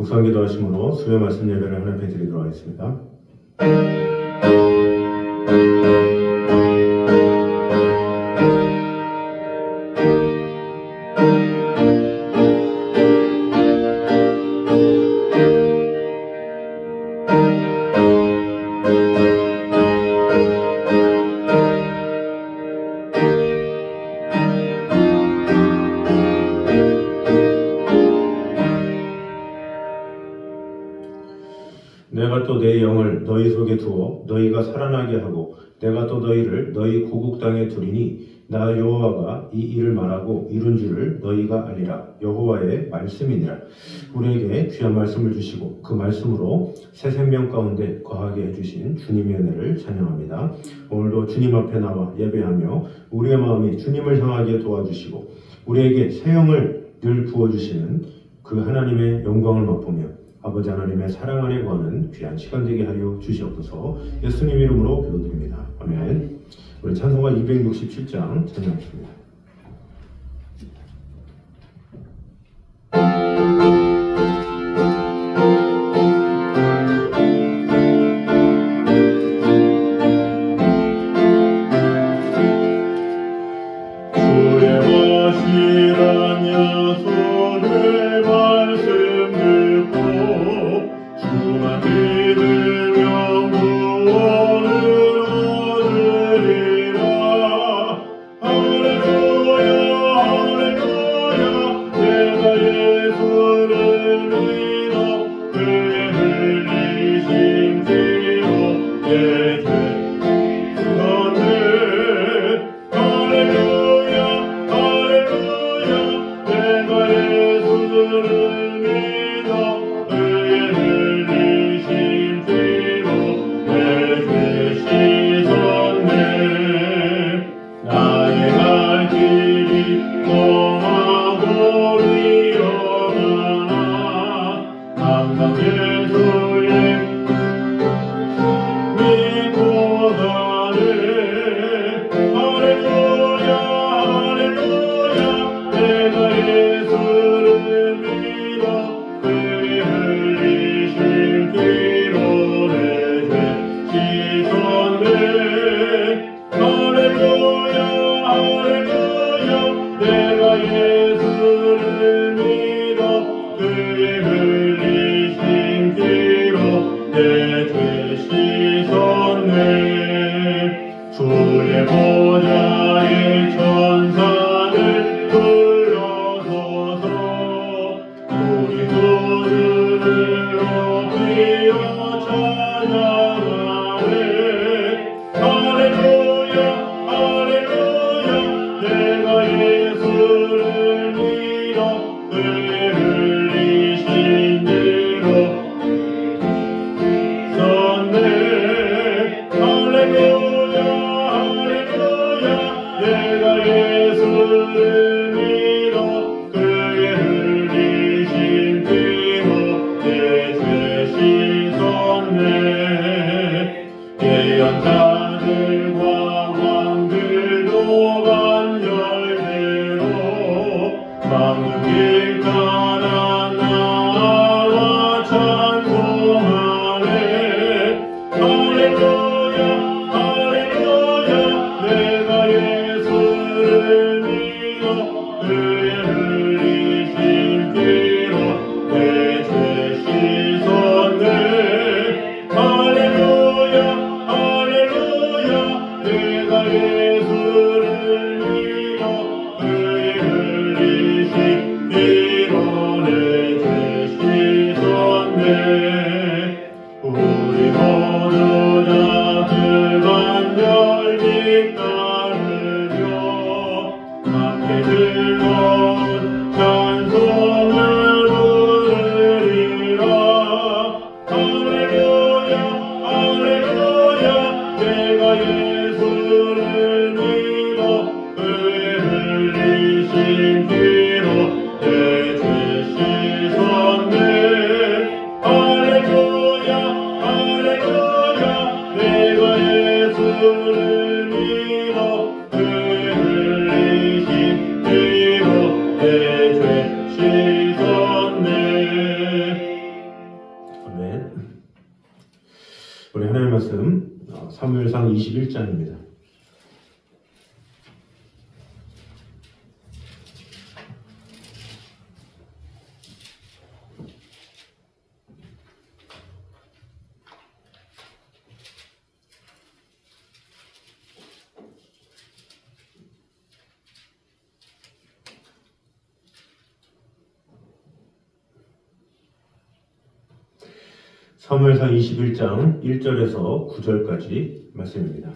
묵상기도 하심으로 수요 말씀 예배를 하나님께 드리도록 하겠습니다. 내가 또 내 영을 너희 속에 두어 너희가 살아나게 하고 내가 또 너희를 너희 고국 땅에 두리니 나 여호와가 이 일을 말하고 이룬 줄을 너희가 알리라. 여호와의 말씀이니라. 우리에게 귀한 말씀을 주시고 그 말씀으로 새 생명 가운데 거하게 해주신 주님의 은혜를 찬양합니다. 오늘도 주님 앞에 나와 예배하며 우리의 마음이 주님을 향하게 도와주시고 우리에게 새 영을 늘 부어주시는 그 하나님의 영광을 맛보며 아버지 하나님의 사랑 안에 거하는 귀한 시간 되게 하여 주시옵소서. 예수님 이름으로 기도드립니다. 아멘. 우리 찬송가 267장 찬양하십니다. 사무엘상 21장입니다. 사무엘상 21장 1절에서 9절까지 말씀입니다.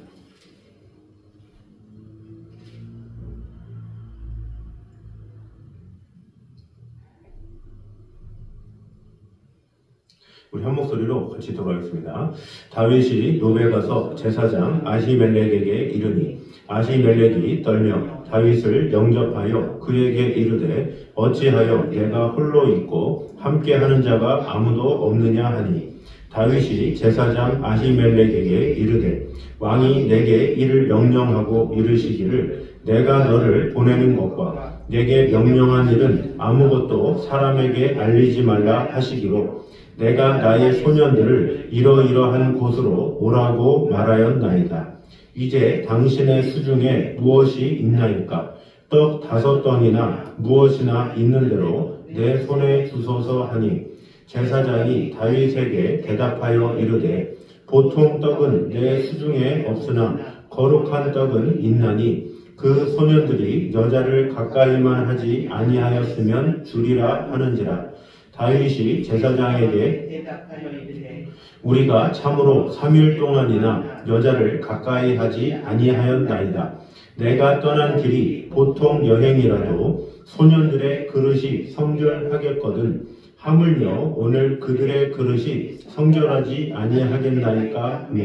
우리 한 목소리로 같이 돌아가겠습니다. 다윗이 노베 가서 제사장 아히멜렉에게 이르니 아히멜렉이 떨며 다윗을 영접하여 그에게 이르되 어찌하여 내가 홀로 있고 함께하는 자가 아무도 없느냐 하니 다윗이 제사장 아히멜렉에게 이르되 왕이 내게 이를 명령하고 이르시기를 내가 너를 보내는 것과 내게 명령한 일은 아무것도 사람에게 알리지 말라 하시기로 내가 나의 소년들을 이러이러한 곳으로 오라고 말하였나이다. 이제 당신의 수중에 무엇이 있나이까? 떡 5덩이나 무엇이나 있는 대로 내 손에 주소서 하니 제사장이 다윗에게 대답하여 이르되 보통 떡은 내 수중에 없으나 거룩한 떡은 있나니 그 소년들이 여자를 가까이만 하지 아니하였으면 주리라 하는지라. 다윗이 제사장에게 대답하여 이르되 우리가 참으로 3일 동안이나 여자를 가까이 하지 아니하였나이다. 내가 떠난 길이 보통 여행이라도 소년들의 그릇이 성결하겠거든 하물며 오늘 그들의 그릇이 성결하지 아니하겠나이까 하며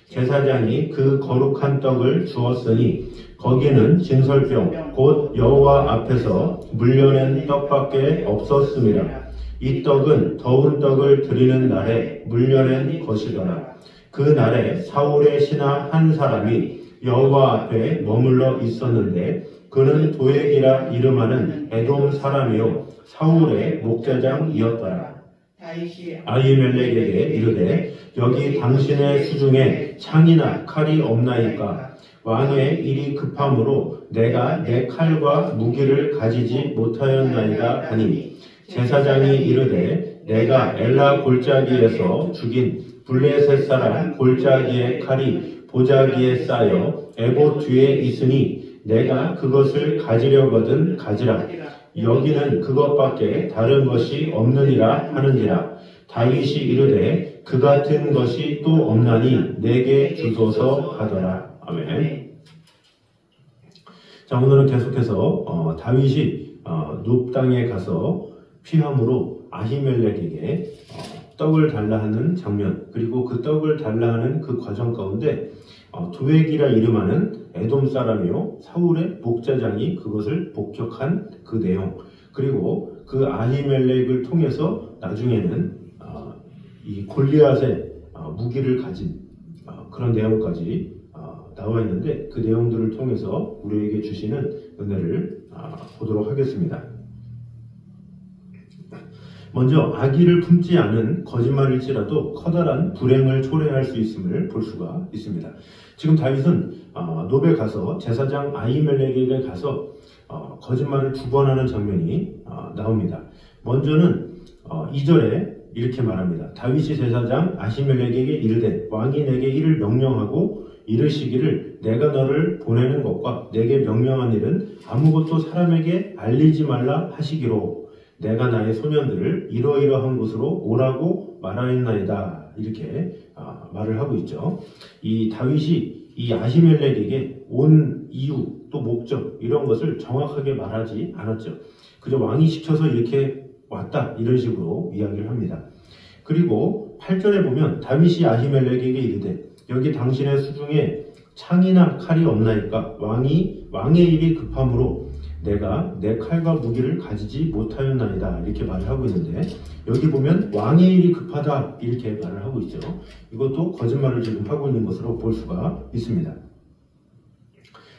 제사장이 그 거룩한 떡을 주었으니 거기는 진설병 곧 여호와 앞에서 물려낸 떡밖에 없었음이라. 이 떡은 더운 떡을 드리는 날에 물려낸 것이더라. 그 날에 사울의 신하 한 사람이 여호와 앞에 머물러 있었는데 그는 도액이라 이름하는 에돔 사람이요 사울의 목자장이었더라. 다윗이 아히멜렉에게 이르되 여기 당신의 수중에 창이나 칼이 없나이까? 왕의 일이 급함으로 내가 내 칼과 무기를 가지지 못하였나이다 하니 제사장이 이르되 내가 엘라 골짜기에서 죽인 블레셋 사람 골짜기의 칼이 보자기에 쌓여 에봇 뒤에 있으니 내가 그것을 가지려거든 가지라. 여기는 그것밖에 다른 것이 없느니라 하는지라. 다윗이 이르되 그 같은 것이 또 없나니 내게 주소서 하더라. 아멘. 자, 오늘은 계속해서 다윗이 눕 땅에 가서 피함으로 아히멜렉에게 떡을 달라 하는 장면, 그리고 그 떡을 달라 하는 그 과정 가운데 도액이라 이름하는 에돔 사람이요 사울의 목자장이 그것을 복격한 그 내용, 그리고 그 아히멜렉을 통해서 나중에는 이 골리앗의 무기를 가진 그런 내용까지 나와 있는데 그 내용들을 통해서 우리에게 주시는 은혜를 보도록 하겠습니다. 먼저 아기를 품지 않은 거짓말일지라도 커다란 불행을 초래할 수 있음을 볼 수가 있습니다. 지금 다윗은 노베 가서 제사장 아히멜렉에게 가서 거짓말을 2번 하는 장면이 나옵니다. 먼저는 2절에 이렇게 말합니다. 다윗이 제사장 아히멜렉에게 이르되 왕이 내게 이를 명령하고 이르시기를 내가 너를 보내는 것과 내게 명령한 일은 아무것도 사람에게 알리지 말라 하시기로 내가 나의 소년들을 이러이러한 곳으로 오라고 말하였나이다. 이렇게 말을 하고 있죠. 이 다윗이 이 아히멜렉에게 온 이유 또 목적 이런 것을 정확하게 말하지 않았죠. 그저 왕이 시켜서 이렇게 왔다 이런 식으로 이야기를 합니다. 그리고 8절에 보면 다윗이 아히멜렉에게 이르되 여기 당신의 수중에 창이나 칼이 없나이까? 왕의 일이 급함으로 내가 내 칼과 무기를 가지지 못하였나이다 이렇게 말을 하고 있는데 여기 보면 왕의 일이 급하다 이렇게 말을 하고 있죠. 이것도 거짓말을 지금 하고 있는 것으로 볼 수가 있습니다.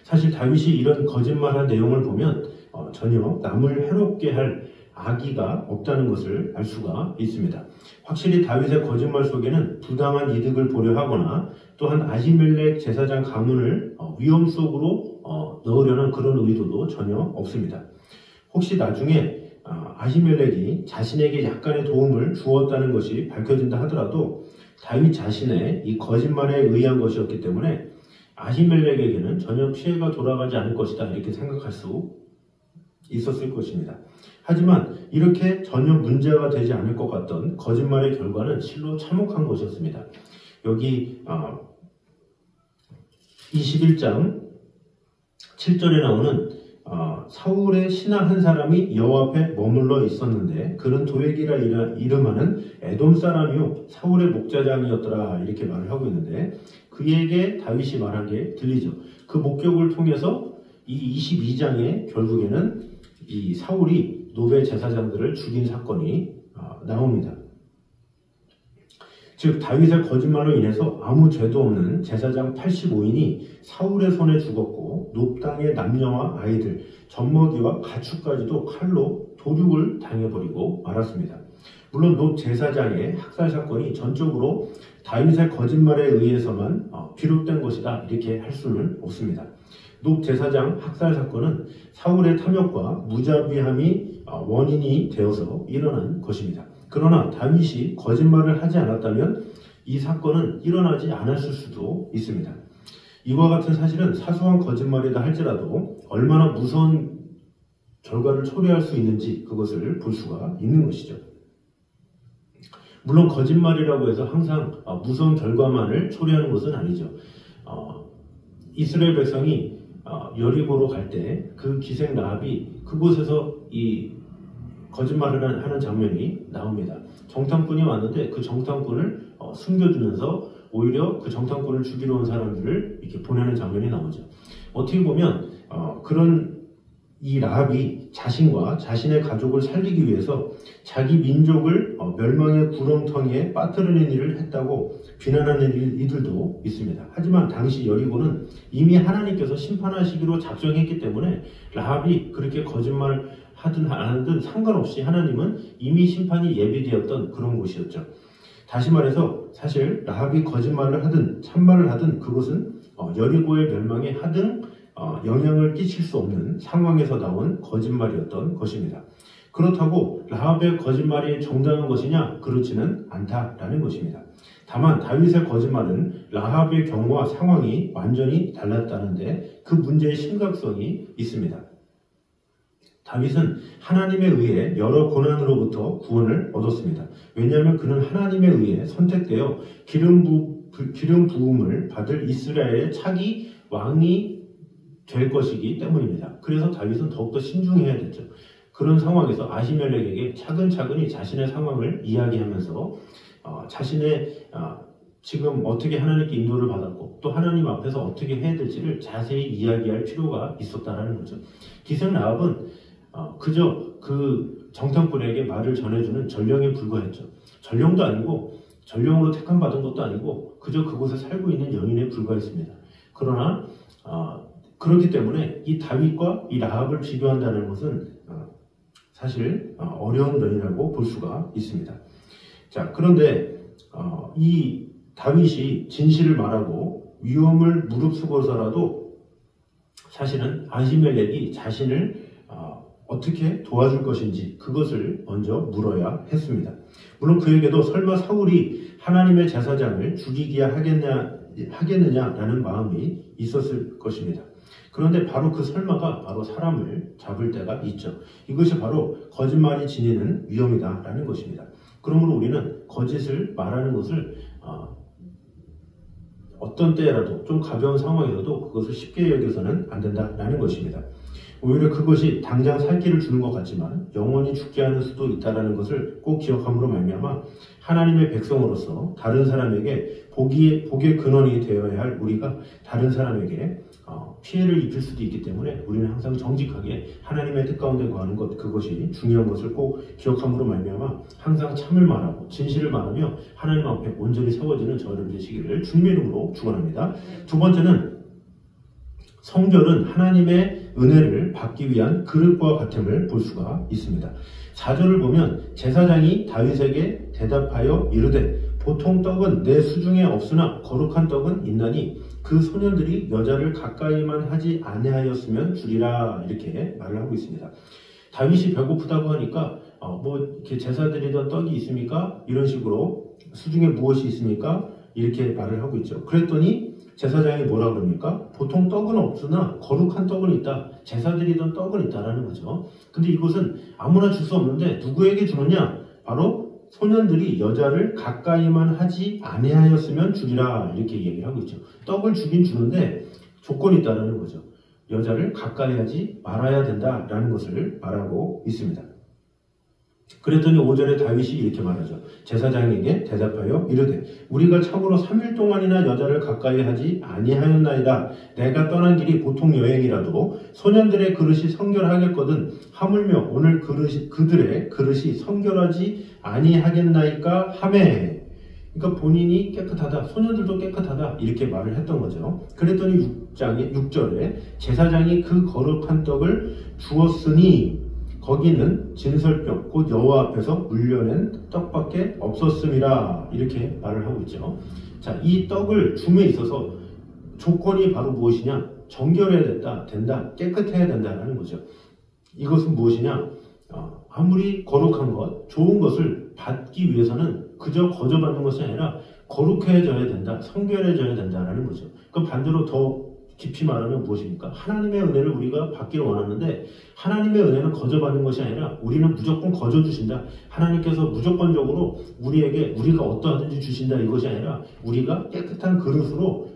사실 다윗이 이런 거짓말한 내용을 보면 전혀 남을 해롭게 할 악의가 없다는 것을 알 수가 있습니다. 확실히 다윗의 거짓말 속에는 부당한 이득을 보려 하거나 또한 아히멜렉 제사장 가문을 위험 속으로 넣으려는 그런 의도도 전혀 없습니다. 혹시 나중에 아히멜렉이 자신에게 약간의 도움을 주었다는 것이 밝혀진다 하더라도 다윗 자신의 이 거짓말에 의한 것이었기 때문에 아히멜렉에게는 전혀 피해가 돌아가지 않을 것이다 이렇게 생각할 수 있었을 것입니다. 하지만 이렇게 전혀 문제가 되지 않을 것 같던 거짓말의 결과는 실로 참혹한 것이었습니다. 여기 21장 7절에 나오는 사울의 신하 한 사람이 여호와 앞에 머물러 있었는데 그는 도액이라 이름하는 에돔 사람이요 사울의 목자장이었더라 이렇게 말을 하고 있는데 그에게 다윗이 말한 게 들리죠. 그 목격을 통해서 이 22장에 결국에는 이 사울이 노베 제사장들을 죽인 사건이 나옵니다. 즉 다윗의 거짓말로 인해서 아무 죄도 없는 제사장 85인이 사울의 손에 죽었고 높 땅의 남녀와 아이들, 젖먹이와 가축까지도 칼로 도륙을 당해버리고 말았습니다. 물론 높 제사장의 학살 사건이 전적으로 다윗의 거짓말에 의해서만 비롯된 것이다 이렇게 할 수는 없습니다. 높 제사장 학살 사건은 사울의 탐욕과 무자비함이 원인이 되어서 일어난 것입니다. 그러나 다윗이 거짓말을 하지 않았다면 이 사건은 일어나지 않았을 수도 있습니다. 이와 같은 사실은 사소한 거짓말이다 할지라도 얼마나 무서운 결과를 초래할 수 있는지 그것을 볼 수가 있는 것이죠. 물론 거짓말이라고 해서 항상 무서운 결과만을 초래하는 것은 아니죠. 이스라엘 백성이 여리고로 갈 때 그 기생 라합이 그곳에서 이 거짓말을 하는 장면이 나옵니다. 정탐꾼이 왔는데 그 정탐꾼을 숨겨주면서 오히려 그 정탐꾼을 죽이러 온 사람들을 이렇게 보내는 장면이 나오죠. 어떻게 보면 그런 이 라합이 자신과 자신의 가족을 살리기 위해서 자기 민족을 멸망의 구렁텅이에 빠뜨리는 일을 했다고 비난하는 이들도 있습니다. 하지만 당시 여리고는 이미 하나님께서 심판하시기로 작정했기 때문에 라합이 그렇게 거짓말 하든 안 하든 상관없이 하나님은 이미 심판이 예비되었던 그런 곳이었죠. 다시 말해서 사실 라합이 거짓말을 하든 참말을 하든 그것은 여리고의 멸망에 하등 영향을 끼칠 수 없는 상황에서 나온 거짓말이었던 것입니다. 그렇다고 라합의 거짓말이 정당한 것이냐? 그렇지는 않다라는 것입니다. 다만 다윗의 거짓말은 라합의 경우와 상황이 완전히 달랐다는데 그 문제의 심각성이 있습니다. 다윗은 하나님에 의해 여러 고난으로부터 구원을 얻었습니다. 왜냐하면 그는 하나님에 의해 선택되어 기름 부음을 받을 이스라엘의 차기 왕이 될 것이기 때문입니다. 그래서 다윗은 더욱더 신중해야 됐죠. 그런 상황에서 아히멜렉에게 차근차근히 자신의 상황을 이야기하면서 자신의 지금 어떻게 하나님께 인도를 받았고 또 하나님 앞에서 어떻게 해야 될지를 자세히 이야기할 필요가 있었다는 거죠. 기생 라합은 그저 그 정탐꾼에게 말을 전해주는 전령에 불과했죠. 전령도 아니고 전령으로 택함받은 것도 아니고 그저 그곳에 살고 있는 연인에 불과했습니다. 그러나 그렇기 때문에 이 다윗과 이 라합을 비교한다는 것은 사실 어려운 면이라고 볼 수가 있습니다. 자, 그런데 이 다윗이 진실을 말하고 위험을 무릅쓰고서라도 사실은 아히멜렉이 자신을 어떻게 도와줄 것인지 그것을 먼저 물어야 했습니다. 물론 그에게도 설마 사울이 하나님의 제사장을 죽이게 하겠느냐라는 마음이 있었을 것입니다. 그런데 바로 그 설마가 바로 사람을 잡을 때가 있죠. 이것이 바로 거짓말이 지니는 위험이다라는 것입니다. 그러므로 우리는 거짓을 말하는 것을 어떤 때라도 좀 가벼운 상황에서도 그것을 쉽게 여겨서는 안 된다라는 것입니다. 오히려 그것이 당장 살 길을 주는 것 같지만 영원히 죽게 하는 수도 있다는 것을 꼭 기억함으로 말미암아 하나님의 백성으로서 다른 사람에게 복의 근원이 되어야 할 우리가 다른 사람에게 피해를 입힐 수도 있기 때문에 우리는 항상 정직하게 하나님의 뜻 가운데 거하는 것, 그것이 중요한 것을 꼭 기억함으로 말미암아 항상 참을 말하고 진실을 말하며 하나님 앞에 온전히 세워지는 저를 되시기를 주님의 이름으로 축원합니다. 두 번째는 성결은 하나님의 은혜를 받기 위한 그릇과 같음을 볼 수가 있습니다. 4절을 보면 제사장이 다윗에게 대답하여 이르되 보통 떡은 내 수중에 없으나 거룩한 떡은 있나니 그 소년들이 여자를 가까이만 하지 아니하였으면 주리라 이렇게 말을 하고 있습니다. 다윗이 배고프다고 하니까 뭐 이렇게 제사 드리던 떡이 있습니까? 이런 식으로 수중에 무엇이 있습니까? 이렇게 말을 하고 있죠. 그랬더니 제사장이 뭐라 그럽니까? 보통 떡은 없으나 거룩한 떡은 있다. 제사 드리던 떡은 있다라는 거죠. 근데 이것은 아무나 줄 수 없는데 누구에게 주느냐? 바로 소년들이 여자를 가까이만 하지 아니하였으면 주리라 이렇게 얘기를 하고 있죠. 떡을 주긴 주는데 조건이 있다는 거죠. 여자를 가까이 하지 말아야 된다라는 것을 말하고 있습니다. 그랬더니 5절에 다윗이 이렇게 말하죠. 제사장에게 대답하여 이르되 우리가 참으로 3일 동안이나 여자를 가까이 하지 아니하였나이다. 내가 떠난 길이 보통 여행이라도 소년들의 그릇이 성결하겠거든 하물며 오늘 그들의 그릇이 성결하지 아니하겠나이까 하매. 그러니까 본인이 깨끗하다, 소년들도 깨끗하다 이렇게 말을 했던 거죠. 그랬더니 6절에 제사장이 그 거룩한 떡을 주었으니 거기는 진설병 곧 여호와 앞에서 물려낸 떡밖에 없었음이라 이렇게 말을 하고 있죠. 자, 이 떡을 줌에 있어서 조건이 바로 무엇이냐? 정결해야 된다, 깨끗해야 된다는 거죠. 이것은 무엇이냐? 아무리 거룩한 것, 좋은 것을 받기 위해서는 그저 거저받는 것이 아니라 거룩해져야 된다, 성결해져야 된다는 거죠. 그럼 반대로 더 깊이 말하면 무엇입니까? 하나님의 은혜를 우리가 받기를 원하는데 하나님의 은혜는 거저받는 것이 아니라 우리는 무조건 거저주신다. 하나님께서 무조건적으로 우리에게 우리가 어떠하든지 주신다 이것이 아니라 우리가 깨끗한 그릇으로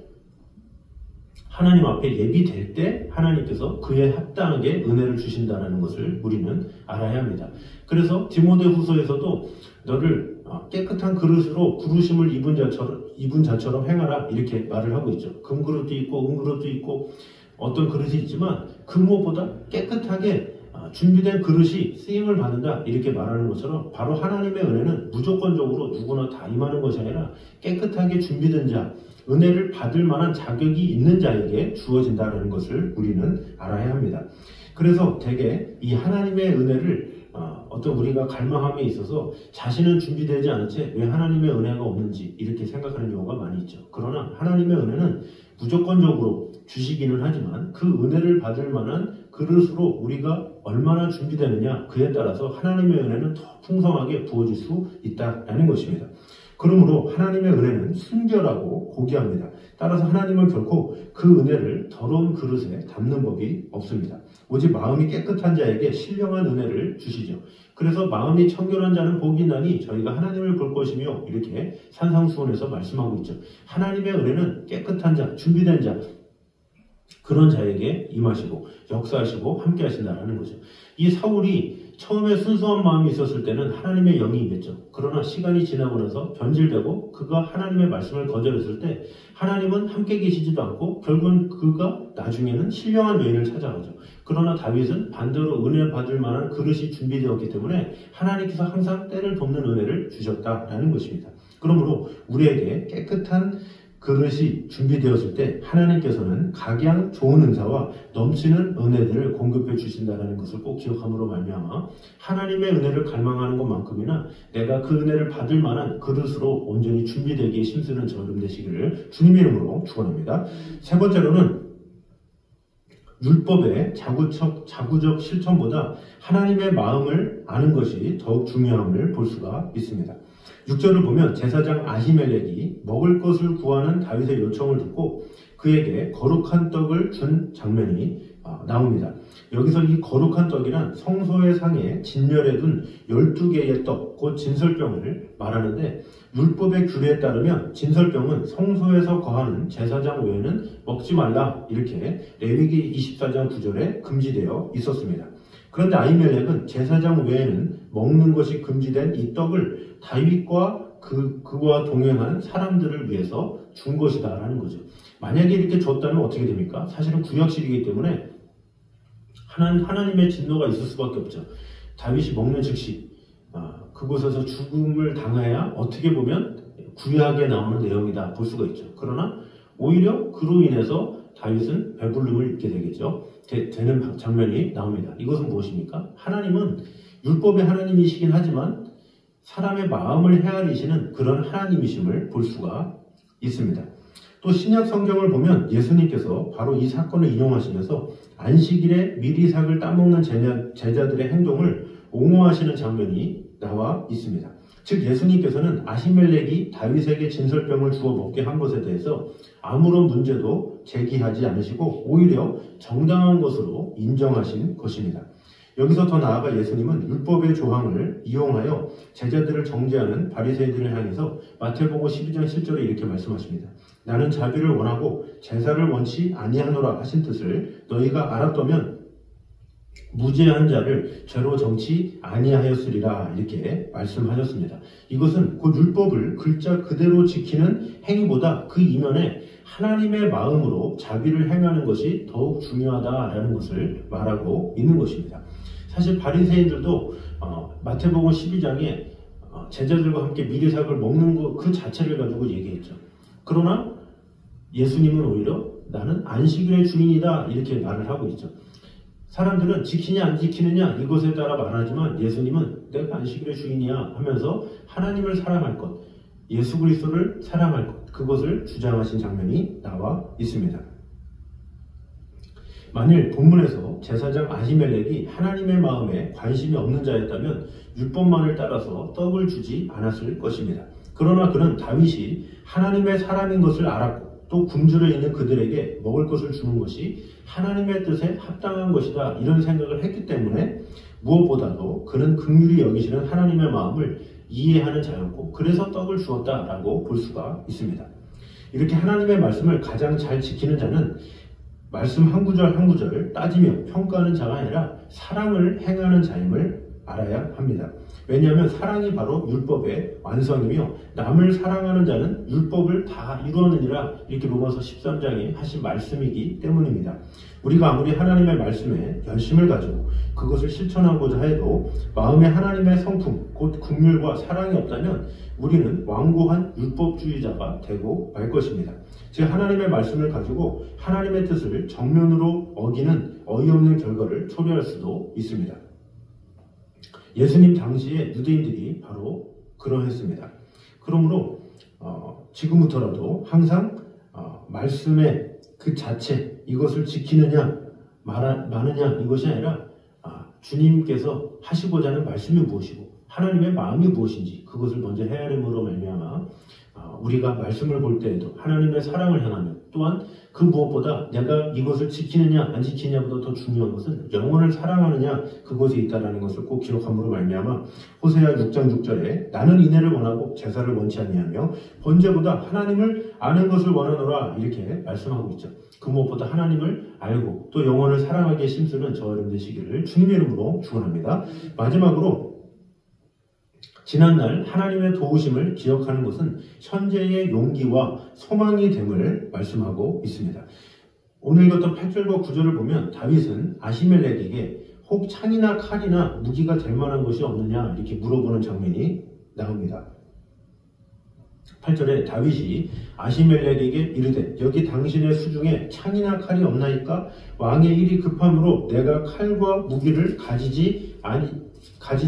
하나님 앞에 예비될 때 하나님께서 그에 합당하게 은혜를 주신다는 것을 우리는 알아야 합니다. 그래서 디모데후서에서도 너를 깨끗한 그릇으로 부르심을 입은 자처럼 행하라 이렇게 말을 하고 있죠. 금그릇도 있고 은그릇도 있고 어떤 그릇이 있지만 그 무엇보다 깨끗하게 준비된 그릇이 쓰임을 받는다 이렇게 말하는 것처럼 바로 하나님의 은혜는 무조건적으로 누구나 다 임하는 것이 아니라 깨끗하게 준비된 자, 은혜를 받을 만한 자격이 있는 자에게 주어진다는 것을 우리는 알아야 합니다. 그래서 대개 이 하나님의 은혜를 어떤 우리가 갈망함에 있어서 자신은 준비되지 않은 채 왜 하나님의 은혜가 없는지 이렇게 생각하는 경우가 많이 있죠. 그러나 하나님의 은혜는 무조건적으로 주시기는 하지만 그 은혜를 받을 만한 그릇으로 우리가 얼마나 준비되느냐 그에 따라서 하나님의 은혜는 더 풍성하게 부어질 수 있다는 것입니다. 그러므로 하나님의 은혜는 순결하고 고귀합니다. 따라서 하나님은 결코 그 은혜를 더러운 그릇에 담는 법이 없습니다. 오직 마음이 깨끗한 자에게 신령한 은혜를 주시죠. 그래서 마음이 청결한 자는 복이 있나니 저희가 하나님을 볼 것이며 이렇게 산상수훈에서 말씀하고 있죠. 하나님의 은혜는 깨끗한 자, 준비된 자 그런 자에게 임하시고 역사하시고 함께 하신다는 거죠. 이 사울이 처음에 순수한 마음이 있었을 때는 하나님의 영이 임했죠. 그러나 시간이 지나고 나서 변질되고 그가 하나님의 말씀을 거절했을 때 하나님은 함께 계시지도 않고 결국은 그가 나중에는 신령한 여인을 찾아가죠. 그러나 다윗은 반대로 은혜 받을 만한 그릇이 준비되었기 때문에 하나님께서 항상 때를 돕는 은혜를 주셨다라는 것입니다. 그러므로 우리에게 깨끗한 그릇이 준비되었을 때 하나님께서는 각양 좋은 은사와 넘치는 은혜들을 공급해 주신다는 것을 꼭 기억함으로 말미암아 하나님의 은혜를 갈망하는 것만큼이나 내가 그 은혜를 받을 만한 그릇으로 온전히 준비되기에 힘쓰는 저여러분 되시기를 주님의 이름으로 축원합니다. 세 번째로는 율법의 자구적 실천보다 하나님의 마음을 아는 것이 더욱 중요함을 볼 수가 있습니다. 6절을 보면 제사장 아히멜렉이 먹을 것을 구하는 다윗의 요청을 듣고 그에게 거룩한 떡을 준 장면이 나옵니다. 여기서 이 거룩한 떡이란 성소의 상에 진열해 둔 12개의 떡, 곧 진설병을 말하는데 율법의 규례에 따르면 진설병은 성소에서 거하는 제사장 외에는 먹지 말라 이렇게 레위기 24장 9절에 금지되어 있었습니다. 그런데 아히멜렉은 제사장 외에는 먹는 것이 금지된 이 떡을 다윗과 그와 동행한 사람들을 위해서 준 것이다라는 거죠. 만약에 이렇게 줬다면 어떻게 됩니까? 사실은 구약식이기 때문에 하나님의 진노가 있을 수밖에 없죠. 다윗이 먹는 즉시 그곳에서 죽음을 당해야 어떻게 보면 구약에 나오는 내용이다 볼 수가 있죠. 그러나 오히려 그로 인해서 다윗은 배부름을 입게 되겠죠. 되는 장면이 나옵니다. 이것은 무엇입니까? 하나님은 율법의 하나님이시긴 하지만 사람의 마음을 헤아리시는 그런 하나님이심을 볼 수가 있습니다. 또 신약 성경을 보면 예수님께서 바로 이 사건을 인용하시면서 안식일에 미리삭을 따먹는 제자들의 행동을 옹호하시는 장면이 나와 있습니다. 즉 예수님께서는 아히멜렉이 다윗에게 진설병을 주어 먹게 한 것에 대해서 아무런 문제도 제기하지 않으시고 오히려 정당한 것으로 인정하신 것입니다. 여기서 더 나아가 예수님은 율법의 조항을 이용하여 제자들을 정죄하는 바리새인들을 향해서 마태복음 12장 7절에 이렇게 말씀하십니다. 나는 자비를 원하고 제사를 원치 아니하노라 하신 뜻을 너희가 알았더면 무죄한 자를 죄로 정치 아니하였으리라 이렇게 말씀하셨습니다. 이것은 곧 율법을 글자 그대로 지키는 행위보다 그 이면에 하나님의 마음으로 자비를 행하는 것이 더욱 중요하다라는 것을 말하고 있는 것입니다. 사실 바리새인들도 마태복음 12장에 제자들과 함께 미리삭을 먹는 것 그 자체를 가지고 얘기했죠. 그러나 예수님은 오히려 나는 안식일의 주인이다 이렇게 말을 하고 있죠. 사람들은 지키냐 안 지키느냐 이것에 따라 말하지만 예수님은 내가 안식일의 주인이야 하면서 하나님을 사랑할 것, 예수 그리스도를 사랑할 것, 그것을 주장하신 장면이 나와 있습니다. 만일 본문에서 제사장 아히멜렉이 하나님의 마음에 관심이 없는 자였다면 율법만을 따라서 떡을 주지 않았을 것입니다. 그러나 그는 다윗이 하나님의 사람인 것을 알았고 또 굶주려 있는 그들에게 먹을 것을 주는 것이 하나님의 뜻에 합당한 것이다 이런 생각을 했기 때문에 무엇보다도 그는 긍휼히 여기시는 하나님의 마음을 이해하는 자였고 그래서 떡을 주었다라고 볼 수가 있습니다. 이렇게 하나님의 말씀을 가장 잘 지키는 자는 말씀 한 구절 한 구절 따지며 평가하는 자가 아니라 사랑을 행하는 자임을 알아야 합니다. 왜냐하면 사랑이 바로 율법의 완성이며 남을 사랑하는 자는 율법을 다 이루었느니라 이렇게 로마서 13장에 하신 말씀이기 때문입니다. 우리가 아무리 하나님의 말씀에 열심을 가지고 그것을 실천하고자 해도 마음에 하나님의 성품 곧 긍휼과 사랑이 없다면 우리는 완고한 율법주의자가 되고 말 것입니다. 즉 하나님의 말씀을 가지고 하나님의 뜻을 정면으로 어기는 어이없는 결과를 초래할 수도 있습니다. 예수님 당시에 유대인들이 바로 그러했습니다. 그러므로 지금부터라도 항상 말씀의 그 자체 이것을 지키느냐 마느냐 이것이 아니라 주님께서 하시고자 하는 말씀이 무엇이고 하나님의 마음이 무엇인지 그것을 먼저 헤아림으로 말미암아 우리가 말씀을 볼 때에도 하나님의 사랑을 향하며 또한 그 무엇보다 내가 이것을 지키느냐 안 지키느냐보다 더 중요한 것은 영혼을 사랑하느냐 그것에 있다는 것을 꼭 기록함으로 말미암아 호세아 6장 6절에 나는 인애를 원하고 제사를 원치 아니하며 번제보다 하나님을 아는 것을 원하노라 이렇게 말씀하고 있죠. 그 무엇보다 하나님을 알고 또 영혼을 사랑하기에 힘쓰는 저와 여러분 되시기를 주님의 이름으로 축원합니다. 마지막으로 지난날 하나님의 도우심을 기억하는 것은 현재의 용기와 소망이 됨을 말씀하고 있습니다. 오늘 읽었던 8절과 9절을 보면 다윗은 아히멜렉에게 혹 창이나 칼이나 무기가 될 만한 것이 없느냐 이렇게 물어보는 장면이 나옵니다. 8절에 다윗이 아히멜렉에게 이르되 여기 당신의 수중에 창이나 칼이 없나이까? 왕의 일이 급함으로 내가 칼과 무기를 가지지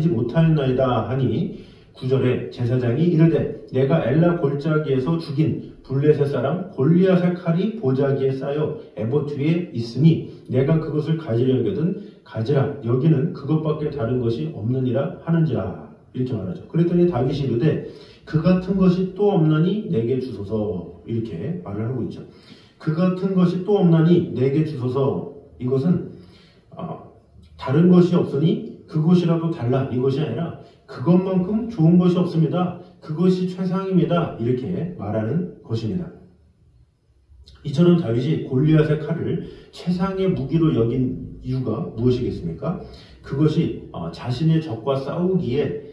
못하였나이다 하니 9절에 제사장이 이르되 내가 엘라 골짜기에서 죽인 블레셋 사람 골리앗의 칼이 보자기에 쌓여 에봇 위에 있으니 내가 그것을 가지려 하거든 가지라 여기는 그것밖에 다른 것이 없느니라 하는지라 이렇게 말하죠. 그랬더니 다윗이 이르되 그 같은 것이 또 없나니 내게 주소서 이렇게 말을 하고 있죠. 그 같은 것이 또 없나니 내게 주소서 이것은 다른 것이 없으니 그것이라도 달라 이것이 아니라 그것만큼 좋은 것이 없습니다. 그것이 최상입니다. 이렇게 말하는 것입니다. 이처럼 다윗이 골리앗의 칼을 최상의 무기로 여긴 이유가 무엇이겠습니까? 그것이 자신의 적과 싸우기에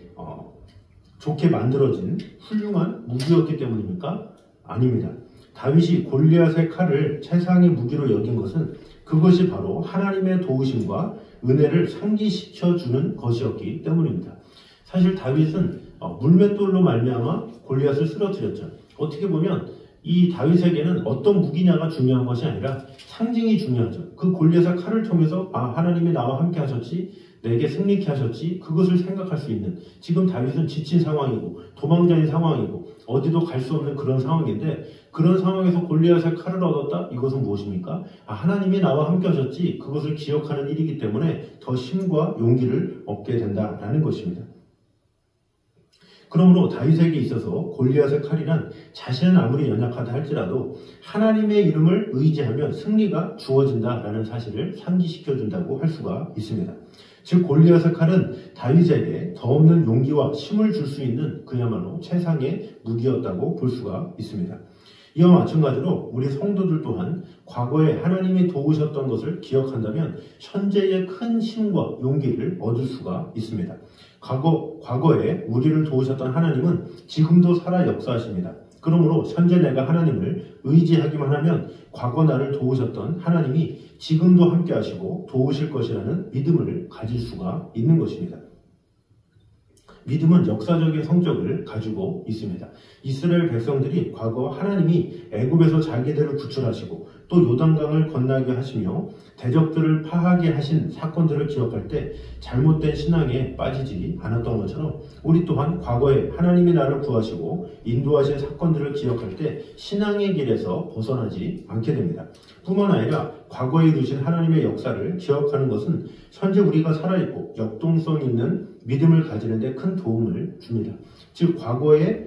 좋게 만들어진 훌륭한 무기였기 때문입니까? 아닙니다. 다윗이 골리앗의 칼을 최상의 무기로 여긴 것은 그것이 바로 하나님의 도우심과 은혜를 상기시켜주는 것이었기 때문입니다. 사실 다윗은 물맷돌로 말미암아 골리앗을 쓰러뜨렸죠. 어떻게 보면 이 다윗에게는 어떤 무기냐가 중요한 것이 아니라 상징이 중요하죠. 그 골리앗의 칼을 통해서 하나님이 나와 함께 하셨지, 내게 승리케 하셨지, 그것을 생각할 수 있는, 지금 다윗은 지친 상황이고 도망자인 상황이고 어디도 갈 수 없는 그런 상황인데, 그런 상황에서 골리앗의 칼을 얻었다? 이것은 무엇입니까? 하나님이 나와 함께 하셨지, 그것을 기억하는 일이기 때문에 더 힘과 용기를 얻게 된다라는 것입니다. 그러므로 다윗에게 있어서 골리앗의 칼이란 자신은 아무리 연약하다 할지라도 하나님의 이름을 의지하면 승리가 주어진다라는 사실을 상기시켜준다고 할 수가 있습니다. 즉 골리앗의 칼은 다윗에게 더 없는 용기와 힘을 줄 수 있는 그야말로 최상의 무기였다고 볼 수가 있습니다. 이와 마찬가지로 우리 성도들 또한 과거에 하나님이 도우셨던 것을 기억한다면 현재의 큰 힘과 용기를 얻을 수가 있습니다. 과거에 우리를 도우셨던 하나님은 지금도 살아 역사하십니다. 그러므로 현재 내가 하나님을 의지하기만 하면 과거 나를 도우셨던 하나님이 지금도 함께 하시고 도우실 것이라는 믿음을 가질 수가 있는 것입니다. 믿음은 역사적인 성격을 가지고 있습니다. 이스라엘 백성들이 과거 하나님이 애굽에서 자기들을 구출하시고 또 요단강을 건너게 하시며 대적들을 파하게 하신 사건들을 기억할 때 잘못된 신앙에 빠지지 않았던 것처럼 우리 또한 과거에 하나님이 나를 구하시고 인도하신 사건들을 기억할 때 신앙의 길에서 벗어나지 않게 됩니다. 뿐만 아니라 과거에 이루신 하나님의 역사를 기억하는 것은 현재 우리가 살아있고 역동성 있는 믿음을 가지는 데 큰 도움을 줍니다. 즉 과거에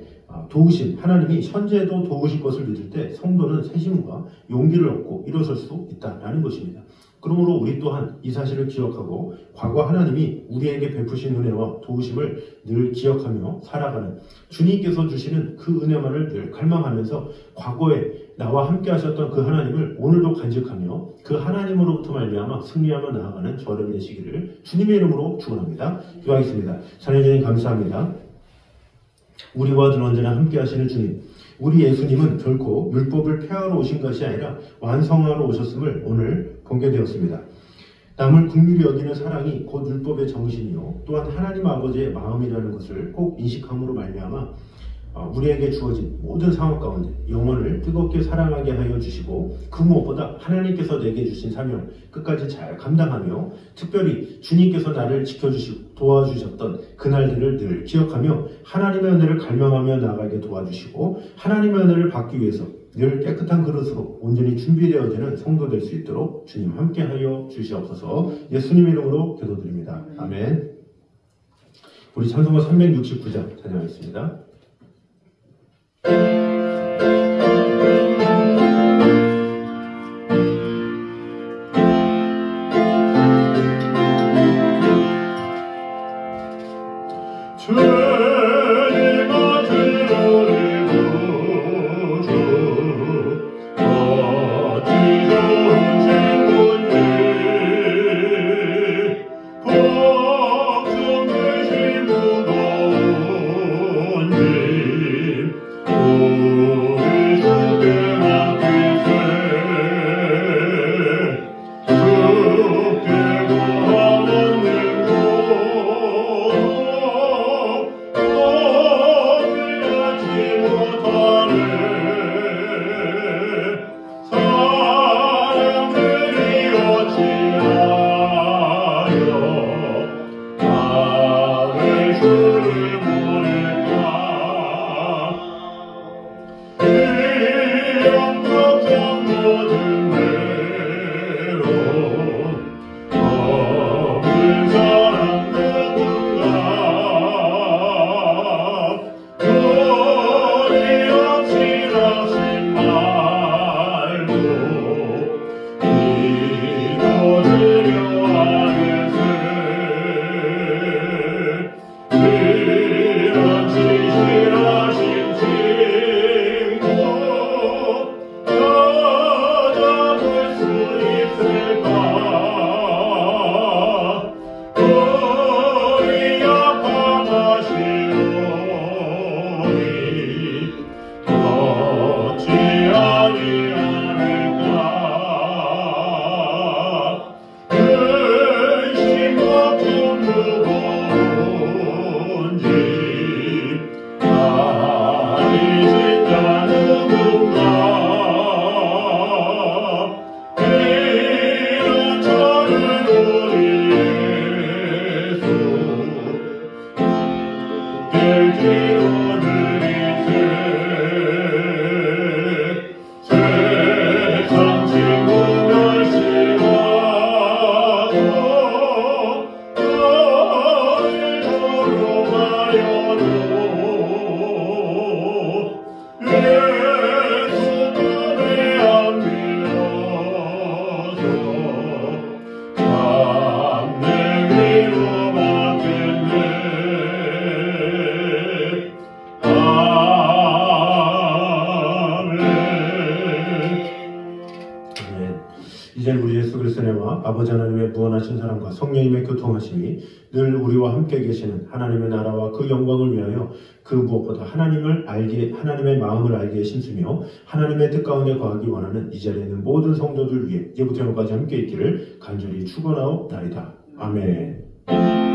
도우신 하나님이 현재도 도우실 것을 믿을 때 성도는 새힘과 용기를 얻고 일어설 수 있다는 것입니다. 그러므로 우리 또한 이 사실을 기억하고 과거 하나님이 우리에게 베푸신 은혜와 도우심을 늘 기억하며 살아가는 주님께서 주시는 그 은혜만을 늘 갈망하면서 과거에 나와 함께 하셨던 그 하나님을 오늘도 간직하며 그 하나님으로부터 말미암아 승리하며 나아가는 저를 되시기를 주님의 이름으로 축원합니다. 기도하겠습니다. 사랑해 주님 감사합니다. 우리와 늘 언제나 함께 하시는 주님, 우리 예수님은 결코 율법을 폐하러 오신 것이 아니라 완성하러 오셨음을 오늘 보게 되었습니다. 남을 긍휼히 여기는 사랑이 곧 율법의 정신이요 또한 하나님 아버지의 마음이라는 것을 꼭 인식함으로 말미암아 우리에게 주어진 모든 상황 가운데 영혼을 뜨겁게 사랑하게 하여 주시고 그 무엇보다 하나님께서 내게 주신 사명 끝까지 잘 감당하며 특별히 주님께서 나를 지켜주시고 도와주셨던 그날들을 늘 기억하며 하나님의 은혜를 갈망하며 나가게 도와주시고 하나님의 은혜를 받기 위해서 늘 깨끗한 그릇으로 온전히 준비되어지는 성도 될 수 있도록 주님 함께하여 주시옵소서. 예수님 이름으로 기도드립니다. 아멘. 우리 찬송가 369장 찬양하겠습니다. 아버지 하나님의 무한하신 사랑과 성령님의 교통하심이 늘 우리와 함께 계시는 하나님의 나라와 그 영광을 위하여 그 무엇보다 하나님의 마음을 알기에 힘쓰며 하나님의 뜻 가운데 거하기 원하는 이 자리에 있는 모든 성도들 위해 이제부터 영까지 함께 있기를 간절히 축원하옵나이다. 아멘.